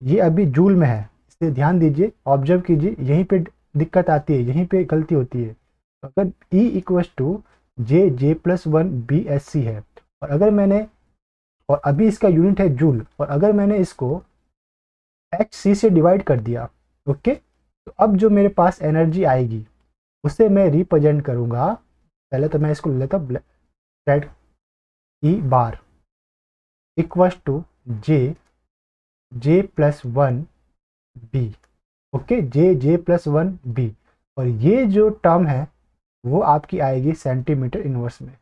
ये अभी जूल में है, इसलिए ध्यान दीजिए, ऑब्जर्व कीजिए, यहीं पे दिक्कत आती है, यहीं पे गलती होती है। अगर E equal to J plus one B S C है, और अगर मैंने, और अभी इसका यूनिट है जूल, और अगर मैंने इसको एच सी से डिवाइड कर दिया, ओके, तो अब जो मेरे पास एनर्जी आएगी उसे मैं रिप्रेजेंट करूँगा, पहले तो मैं इसको ले लेता हूँ, let E bar equal to J plus one B, okay, J plus one B, और ये जो टर्म है वो आपकी आएगी सेंटीमीटर इनवर्स में,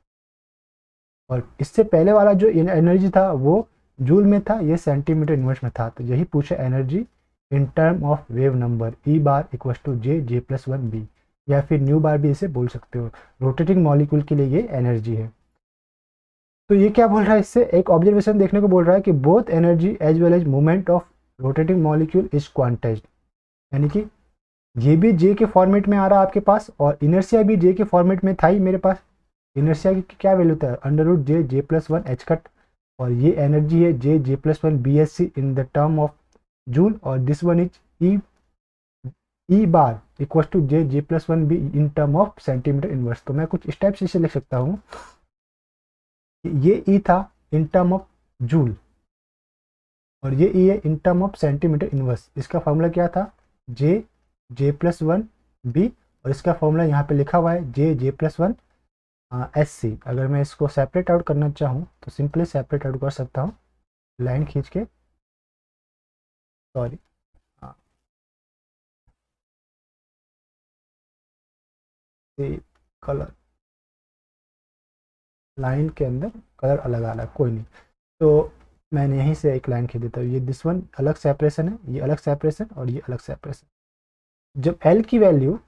और इससे पहले वाला जो एनर्जी था वो जूल में था, ये सेंटीमीटर इनवर्स में था, तो यही पूछा energy in term of wave number E bar equal to J plus one B, या फिर न्यू बार भी इसे बोल सकते हो, रोटेटिंग मॉलिक्यूल के लिए ये एनर्जी है। तो ये क्या बोल रहा है, इससे एक ऑब्जर्वेशन देखने को बोल रहा है कि both energy as well as movement of rotating molecule is quantized, यानी कि ये भी जे के फॉर्मेट में आ रहा है आपके पास, और इनर्शिया भी जे के फॉर्मेट में था ही मेरे पास, इनर्शिया की क्या वैल्यू था, under root J plus one H cut, और ये एनर्जी है J plus one B S C in the term of joule, और this one is E bar equal to J plus one B in term of centimetre inverse. तो मैं कुछ इस type से इसे लिख सकता हूँ, ये ई था इन टर्म ऑफ जूल, और ये ई है इन टर्म ऑफ सेंटीमीटर इनवर्स। इसका फॉर्मूला क्या था, जे प्लस वन बी, और इसका फॉर्मूला यहाँ पे लिखा हुआ है J plus one S C. अगर मैं इसको सेपरेट आउट करना चाहूँ तो सिंपली सेपरेट आउट कर सकता हूँ, लाइन खींच के, सॉरी, कलर, लाइन के अंदर कलर अलग आ रहा है, कोई नहीं, तो मैंने यहीं से एक लाइन खींच देता हूँ, ये दिस वन अलग सेपरेशन है, ये अलग सेपरेशन, और ये अलग सेपरेशन। जब एल की वैल्यू,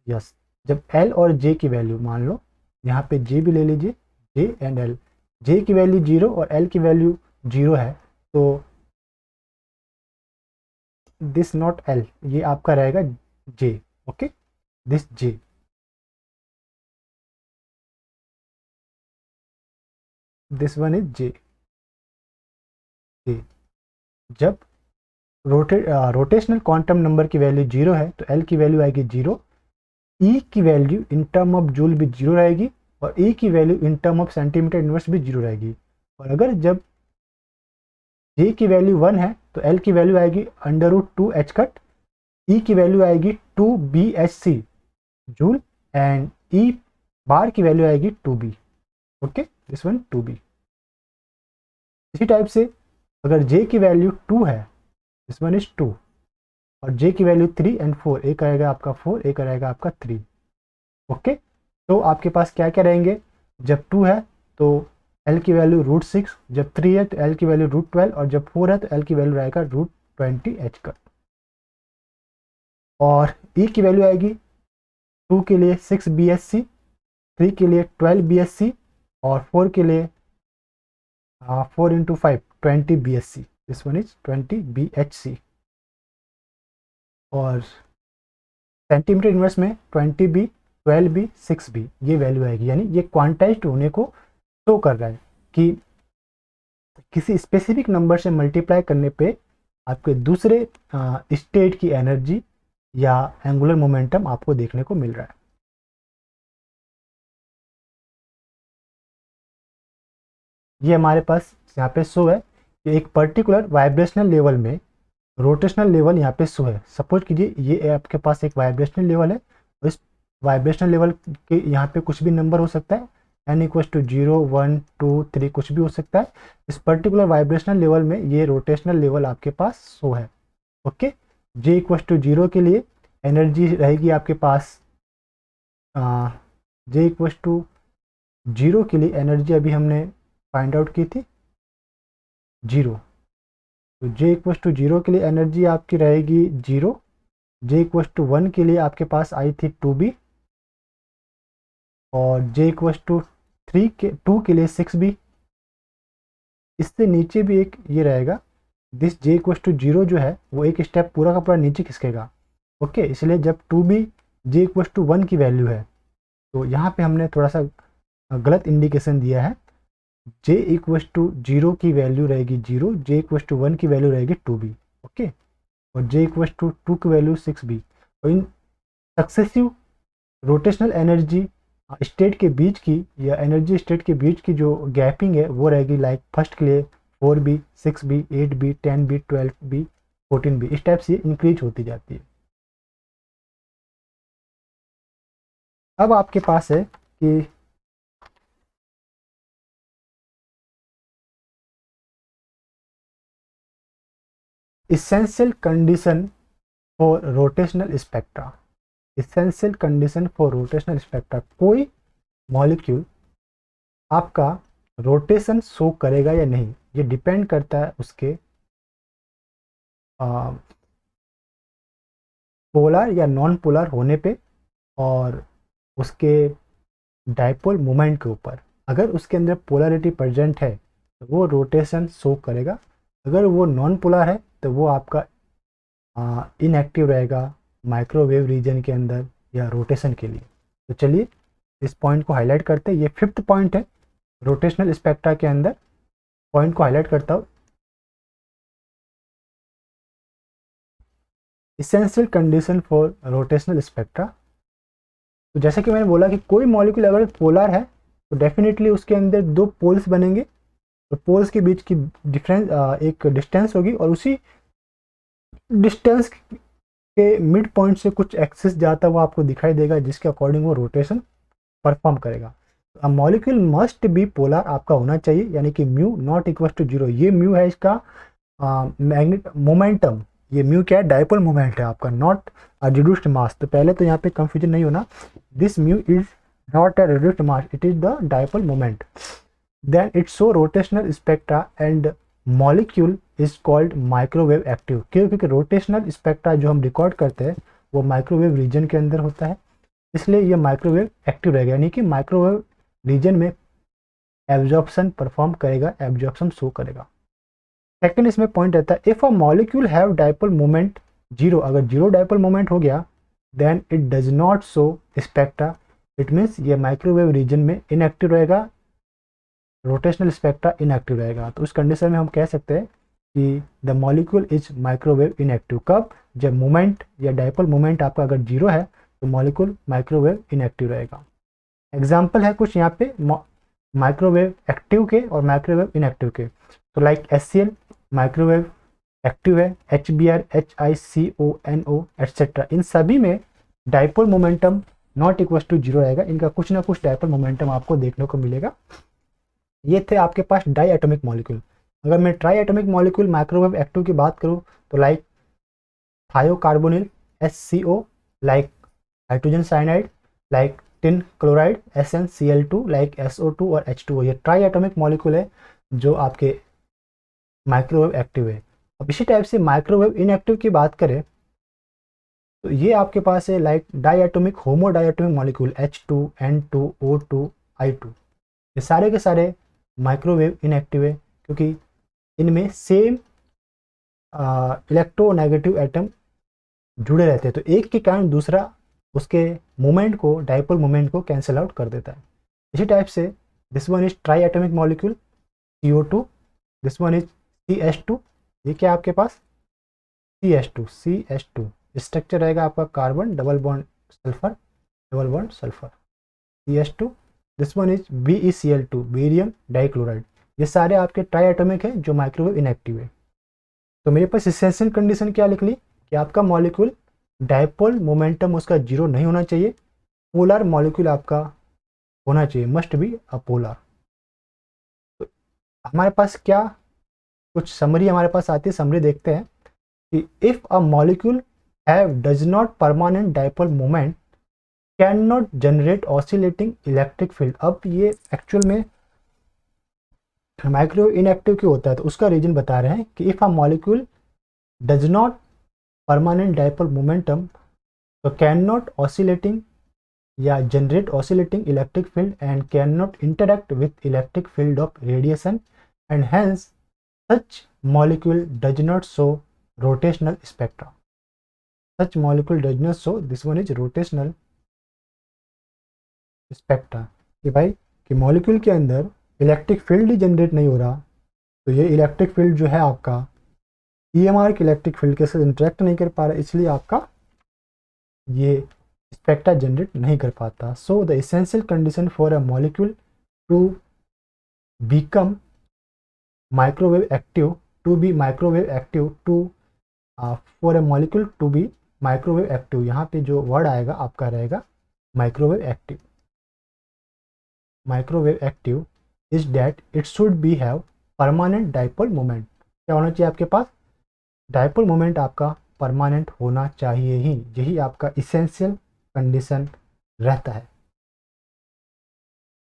यस, जब एल और जे की वैल्यू, मान लो यहाँ पे जे भी ले लीजिए, जे एंड एल, जे की वैल्यू जीरो और एल की वैल्यू जीरो है, तो दिस नॉट एल, ये आपका रहेगा J, okay, this J, this one is J. जब रोटेशनल क्वांटम नंबर की वैल्यू जीरो है तो एल की वैल्यू आएगी जीरो, ई की value in term of joule भी जीरो रहेगी, और ई की value in term of centimetre inverse भी जीरो रहेगी, और अगर जब जे की वैल्यू वन है तो एल की वैल्यू आएगी under root two H cut, E की वैल्यू आएगी two B H C joule, and E bar की वैल्यू आएगी two B, okay, this one two B. इसी टाइप से अगर जे की वैल्यू टू है, दिस वन इज टू, और जे की वैल्यू थ्री एंड फोर, एक रहेगा आपका फोर, एक रहेगा आपका थ्री, ओके। तो आपके पास क्या क्या रहेंगे, जब टू है तो एल की वैल्यू रूट सिक्स, जब थ्री है तो एल की वैल्यू रूट ट्वेल्व, और जब फोर है तो एल की वैल्यू रहेगा रूट ट्वेंटी एच का, और ई की वैल्यू आएगी टू के लिए six B S C, three के लिए ट्वेल्व बी एस सी, और फोर के लिए four into five twenty B S C, this one is twenty B H C, और सेंटीमीटर इनवर्स में twenty B, twelve B, six B, ये वैल्यू आएगी, यानी ये क्वांटाइज्ड होने को शो कर रहा है कि किसी स्पेसिफिक नंबर से मल्टीप्लाई करने पे आपके दूसरे स्टेट की एनर्जी या एंगुलर मोमेंटम आपको देखने को मिल रहा है। ये हमारे पास यहाँ पे शो है कि एक पर्टिकुलर वाइब्रेशनल लेवल में रोटेशनल लेवल यहाँ पे शो है। सपोज कीजिए ये आपके पास एक वाइब्रेशनल लेवल है, और इस वाइब्रेशनल लेवल के यहाँ पे कुछ भी नंबर हो सकता है, N equal to zero, one, two, three, कुछ भी हो सकता है। इस पर्टिकुलर वाइब्रेशनल लेवल में ये रोटेशनल लेवल आपके पास शो है, okay. J equal to zero के लिए एनर्जी रहेगी आपके पास जे इक्वल टू जीरो के लिए एनर्जी अभी हमने फाइंड आउट की थी, जीरो। तो जे इक्वल टू जीरो के लिए एनर्जी आपकी रहेगी zero. J equal to one के लिए आपके पास आई थी 2b, और जे इक्वल टू टू के लिए 6b। इससे नीचे भी एक ये रहेगा, this J equal to zero जो है वो एक स्टेप पूरा का पूरा नीचे खिसकेगा। ओके, इसलिए जब 2b J equal to one की वैल्यू है, तो यहाँ पे हमने थोड़ा सा गलत इंडिकेशन दिया है। जे इक्वल टू जीरो की वैल्यू रहेगी zero, J equal to one की वैल्यू रहेगी 2b। ओके, और जे इक्वल टू टू की वैल्यू 6b। और इन सक्सेसिव रोटेशनल एनर्जी स्टेट के बीच की, या एनर्जी स्टेट के बीच की जो गैपिंग है वो रहेगी, लाइक फर्स्ट के लिए 4b, 6b, 8b, 10b, 12b, 14b, इस टाइप से इंक्रीज होती जाती है। अब आपके पास है कि essential condition for rotational spectra। essential condition for rotational spectra, कोई मॉलिक्यूल आपका रोटेशन शो करेगा या नहीं, ये डिपेंड करता है उसके पोलर या नॉन पोलर होने पे और उसके डाइपोल मोमेंट के ऊपर। अगर उसके अंदर पोलरिटी प्रेजेंट है तो वो रोटेशन शो करेगा, अगर वो नॉन पोलर है तो वो आपका इनएक्टिव रहेगा माइक्रोवेव रीजन के अंदर या रोटेशन के लिए। तो चलिए इस पॉइंट को हाईलाइट करते हैं, ये फिफ्थ पॉइंट है रोटेशनल स्पेक्ट्रा के अंदर। पॉइंट को हाईलाइट करता हूँ, essential condition for rotational spectra. तो जैसे कि मैंने बोला कि कोई मॉलिक्यूल अगर पोलर है तो डेफिनेटली उसके अंदर दो पोल्स बनेंगे, और पोल्स के बीच की डिफरेंस एक डिस्टेंस होगी, और उसी डिस्टेंस के मिड पॉइंट से कुछ एक्सिस जाता हुआ आपको दिखाई देगा, जिसके अकॉर्डिंग वो रोटेशन परफॉर्म करेगा। मॉलिक्यूल मस्ट बी पोलर आपका होना चाहिए, यानी कि mu not equal to zero. ये म्यू है इसका मैग्नेट मोमेंटम, ये म्यू क्या है, डाइपोल मोमेंट है आपका, नॉट रिड्यूस्ड मास। तो पहले तो यहाँ पे कंफ्यूजन नहीं होना, this mu is not a reduced mass, it is the dipole moment. Then it's show rotational spectra and molecule is called microwave active. क्यों? क्योंकि रोटेशनल स्पेक्ट्रा जो हम रिकॉर्ड करते हैं वो माइक्रोवेव रीजन के अंदर होता है, इसलिए ये माइक्रोवेव एक्टिव रहेगा, यानी कि माइक्रोवेव रीजन में एब्जॉर्प्शन परफॉर्म करेगा, एब्जॉर्प्शन शो करेगा। सेकंड इसमें पॉइंट रहता है, if a molecule have dipole moment zero, अगर जीरो डाइपोल मोमेंट हो गया then it does not show spectra, it means ये माइक्रोवेव रीजन में इनएक्टिव रहेगा, रोटेशनल स्पेक्ट्रा इनएक्टिव रहेगा। तो उस कंडीशन में हम कह सकते हैं कि the molecule is microwave inactive. कब? जब मोमेंट या डाइपोल मोमेंट आपका अगर जीरो है तो मॉलिक्यूल माइक्रोवेव इनएक्टिव रहेगा। एग्जाम्पल है कुछ यहाँ पे माइक्रोवेव एक्टिव के और माइक्रोवेव इनएक्टिव के। तो लाइक HCl माइक्रोवेव एक्टिव है, HBr, HICONO एटसेट्रा, इन सभी में dipole momentum not equal to zero रहेगा, इनका कुछ ना कुछ डाइपोल मोमेंटम आपको देखने को मिलेगा। ये थे आपके पास डाई एटॉमिक मॉलिक्यूल। अगर मैं triatomic molecule microwave active की बात करूँ तो like thiocarbonyl HCO, like hydrogen cyanide, like tin chloride SnCl2, like SO2 और H2O, ये ट्राई एटॉमिक मॉलिक्यूल है जो आपके माइक्रोवेव एक्टिव है। अब इसी टाइप से माइक्रोवेव इनएक्टिव की बात करें तो ये आपके पास है like diatomic homo diatomic molecule H2, N2, O2, I2, ये सारे के सारे माइक्रोवेव इनएक्टिव है, क्योंकि इनमें सेम इलेक्ट्रोनेगेटिव एटम जुड़े रहते हैं, तो एक के कारण दूसरा उसके मोमेंट को, डाइपोल मोमेंट को कैंसिल आउट कर देता है। इसी टाइप से this one is try atomic molecule CO2, this one is CH2, ये क्या आपके पास CH2 स्ट्रक्चर रहेगा आपका carbon double bond sulphur, double bond sulphur CH2, this one is BeCl2 barium dichloride. ये सारे आपके ट्राई एटॉमिक है जो माइक्रोवेव इनएक्टिव है। तो मेरे पास इसेंशियल कंडीशन क्या लिख ली कि आपका मॉलिक्यूल डाइपोल मोमेंटम उसका जीरो नहीं होना चाहिए, पोलर मॉलिक्यूल आपका होना चाहिए, मस्ट बी अ पोलर। तो हमारे पास क्या कुछ समरी हमारे पास आती है, समरी देखते हैं कि if a molecule have does not permanent dipole moment can not generate oscillating electric field. अब ये एक्चुअल में माइक्रोवेव इनएक्टिव क्यों होता है, तो उसका रीजन बता रहे हैं कि if a molecule does not permanent dipole momentum तो कैन नॉट ऑसिलेटिंग या generate oscillating electric field and can not interact with electric field of radiation and hence such molecule does not show rotational spectra. Such molecule does not show, this one is rotational spectra. कि भाई कि molecule के अंदर electric field ही generate नहीं हो रहा, तो ये इलेक्ट्रिक फील्ड जो है आपका ईएमआर के इलेक्ट्रिक फील्ड के साथ इंटरेक्ट नहीं कर पा रहा, इसलिए आपका ये स्पेक्ट्रा जनरेट नहीं कर पाता। So the essential condition for a molecule to become microwave active, to be microwave active, to for a molecule to be microwave active, यहाँ पे जो वर्ड आएगा आपका रहेगा microwave active. Microwave active is that it should be have permanent dipole moment. क्या होना चाहिए आपके पास, डाइपोल मोमेंट आपका परमानेंट होना चाहिए ही, यही आपका इसेंशियल कंडीशन रहता है।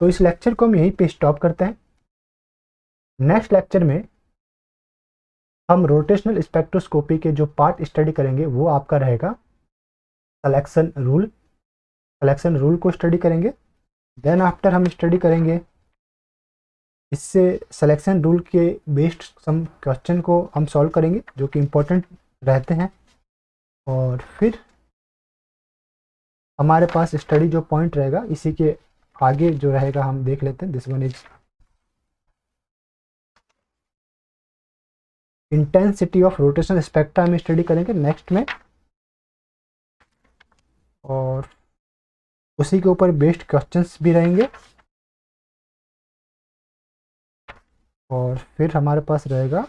तो इस लेक्चर को हम यहीं पे स्टॉप करते हैं। नेक्स्ट लेक्चर में हम रोटेशनल स्पेक्ट्रोस्कोपी के जो पार्ट स्टडी करेंगे वो आपका रहेगा सिलेक्शन रूल। सिलेक्शन रूल को स्टडी करेंगे। देन आफ्टर हम स्टडी करेंगे इससे सिलेक्शन रूल के बेस्ड सम क्वेश्चन को हम सॉल्व करेंगे जो कि इम्पोर्टेंट रहते हैं। और फिर हमारे पास स्टडी जो पॉइंट रहेगा इसी के आगे जो रहेगा हम देख लेते हैं। This one is intensity of rotational spectra हम स्टडी करेंगे नेक्स्ट में, और उसी के ऊपर बेस्ड क्वेश्चंस भी रहेंगे। और फिर हमारे पास रहेगा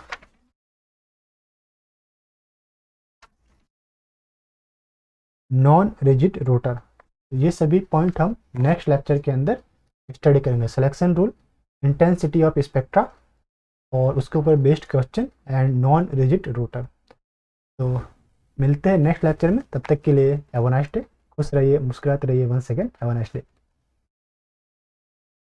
नॉन रिजिड रोटर। ये सभी पॉइंट हम नेक्स्ट लेक्चर के अंदर स्टडी करेंगे। Selection rule, intensity of spectra और उसके ऊपर based question and non rigid rotor. तो मिलते हैं नेक्स्ट लेक्चर में, तब तक के लिए हैव अ नाइस डे। खुश रहिए, मुस्कुराते रहिए। 1 second, have a nice day.